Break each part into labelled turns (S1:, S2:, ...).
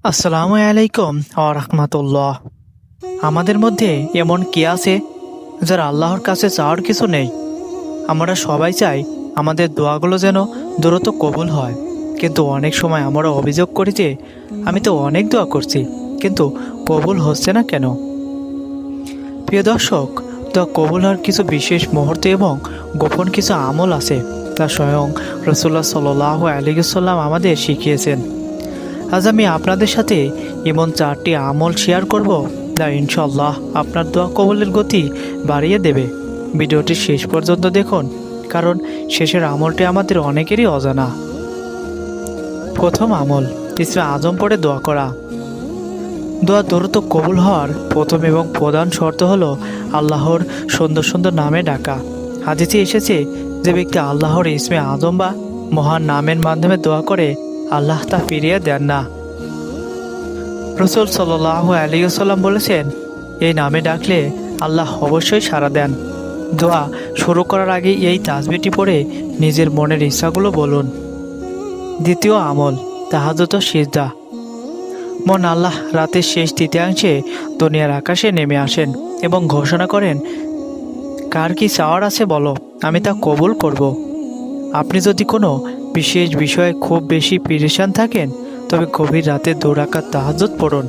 S1: আসসালামু আলাইকুম ওয়া রাহমাতুল্লাহ। আমাদের মধ্যে এমন কে আছে যার আল্লাহর কাছে চাওয়ার কিছু নেই? আমরা সবাই চাই আমাদের দোয়াগুলো যেন দ্রুত কবুল হয়, কিন্তু অনেক সময় আমরা অভিযোগ করি যে আমি তো অনেক দোয়া করছি, কিন্তু কবুল হচ্ছে না কেন? প্রিয় দর্শক, দোয়া কবুল হওয়ার কিছু বিশেষ মুহূর্ত এবং গোপন কিছু আমল আছে, তা স্বয়ং রাসূলুল্লাহ সাল্লাল্লাহু আলাইহি ওয়াসাল্লাম আমাদের শিখিয়েছেন। আজ আমি আপনাদের সাথে এমন 4টি আমল শেয়ার করব যা ইনশাআল্লাহ আপনার দোয়া কবুলের গতি বাড়িয়ে দেবে। ভিডিওটি শেষ পর্যন্ত দেখুন, কারণ শেষের আমলটি আমাদের অনেকেরই অজানা। প্রথম আমল, ইসমে আজম পড়ে দোয়া করা। দোয়া দ্রুত কবুল হওয়ার প্রথম এবং প্রধান শর্ত হলো আল্লাহর সুন্দর সুন্দর নামে ডাকা। হাদিসে এসেছে, যে ব্যক্তি আল্লাহর ইসমে আজম বা মহান নামের মাধ্যমে দোয়া করে, আল্লাহ তা ফিরিয়ে দেন না। রাসূল সাল্লাল্লাহু আলাইহি ওয়াসাল্লাম বলেছেন, এই নামে ডাকলে আল্লাহ অবশ্যই সাড়া দেন। দোয়া শুরু করার আগে এই তাসবিহটি পড়ে নিজের মনের ইচ্ছাগুলো বলুন। দ্বিতীয় আমল, তাহাজ্জুদ ও সিজদা। মন আল্লাহ রাতের শেষ তৃতীয়াংশে দুনিয়ার আকাশে নেমে আসেন এবং ঘোষণা করেন, কার কি চাওয়ার আছে বলো, আমি তা কবুল করব। আপনি যদি কোনো বিশেষ বিষয়ে খুব বেশি পেরেশান থাকেন, তবে গভীর রাতে 2 রাকাত তাহাজ্জুদ পড়ুন।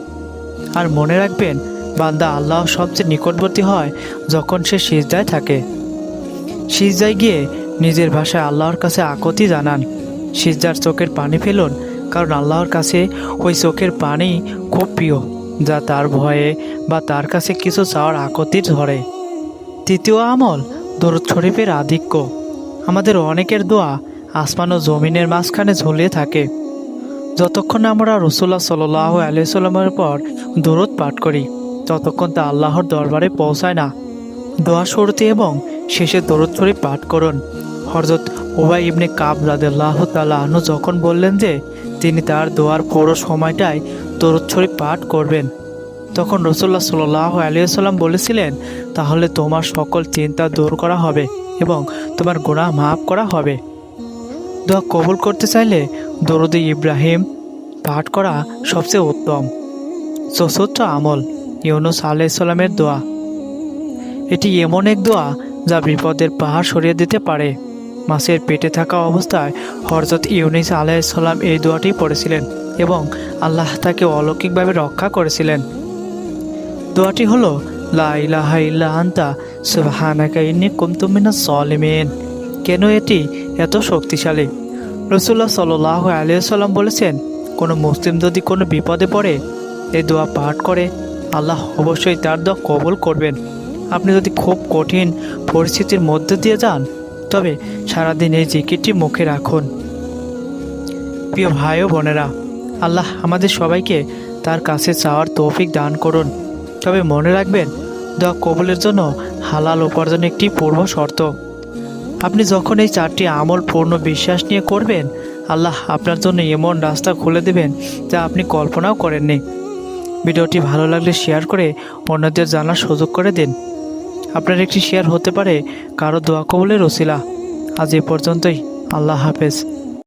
S1: আর মনে রাখবেন, বান্দা আল্লাহ সবচেয়ে নিকটবর্তী হয় যখন সে সিজদায় থাকে। সিজদায় গিয়ে নিজের ভাষায় আল্লাহর কাছে আকুতি জানান। সিজদার চোখের পানি ফেলুন, কারণ আল্লাহর কাছে ওই চোখের পানি খুব প্রিয়, যা তার ভয়ে বা তার কাছে কিছু চাওয়ার আকুতি ধরে। তৃতীয় আমল, দরুদ শরীফের আধিক্য। আমাদের অনেকের দোয়া আসমান ও জমিনের মাঝখানে ঝুলিয়ে থাকে। যতক্ষণ আমরা রাসূলুল্লাহ সাল্লাল্লাহু আলাইহি ওয়াসাল্লামের পর দরুদ পাঠ করি, ততক্ষণ তা আল্লাহর দরবারে পৌঁছায় না। দোয়া শুরুতে এবং শেষে দরুদ শরীফ পাঠ করুন। হযরত উবাই ইবনে কাব রাদিয়াল্লাহু তাআলা আনহু যখন বললেন যে তিনি তার দোয়ার পুরো সময়টাই দরুদ শরীফ পাঠ করবেন, তখন রাসূলুল্লাহ সাল্লাল্লাহু আলাইহি ওয়াসাল্লাম বলেছিলেন, তাহলে তোমার সকল চিন্তা দূর করা হবে এবং তোমার গুনাহ মাফ করা হবে। দোয়া কবুল করতে চাইলে দরুদ ইব্রাহিম পাঠ করা সবচেয়ে উত্তম। চতুর্থ আমল, ইউনূস আলাইহিস সালামের দোয়া। এটি এমন এক দোয়া যা বিপদের পাহাড় সরিয়ে দিতে পারে। মাছের পেটে থাকা অবস্থায় হযরত ইউনূস আলাইহিস সালাম এই দোয়াটি পড়েছিলেন এবং আল্লাহ তাকে অলৌকিকভাবে রক্ষা করেছিলেন। দোয়াটি হলো, লা ইলাহা ইল্লা আনতা সুবহানাকা ইন্নী কুনতু মিনাজ জালিমিন। কেন এটি এত শক্তিশালী? রাসূলুল্লাহ সাল্লাল্লাহু আলাইহি ওয়াসাল্লাম বলেছেন, কোনো মুসলিম যদি কোনো বিপদে পড়ে এই দোয়া পাঠ করে, আল্লাহ অবশ্যই তার দোয়া কবুল করবেন। আপনি যদি খুব কঠিন পরিস্থিতির মধ্যে দিয়ে যান, তবে সারাদিন এই জিকিরটি মুখে রাখুন। প্রিয় ভাই ও বোনেরা, আল্লাহ আমাদের সবাইকে তার কাছে চাওয়ার তৌফিক দান করুন। তবে মনে রাখবেন, দোয়া কবুলের জন্য হালাল উপার্জন একটি পূর্ব শর্ত। আপনি যখন এই 4টি আমল পূর্ণ বিশ্বাস নিয়ে করবেন, আল্লাহ আপনার জন্য এমন রাস্তা খুলে দেবেন যা আপনি কল্পনাও করেননি। ভিডিওটি ভালো লাগলে শেয়ার করে অন্যদের জানার সুযোগ করে দিন। আপনার একটি শেয়ার হতে পারে কারো দোয়া কবুলের ওসিলা। আজ এ পর্যন্তই। আল্লাহ হাফেজ।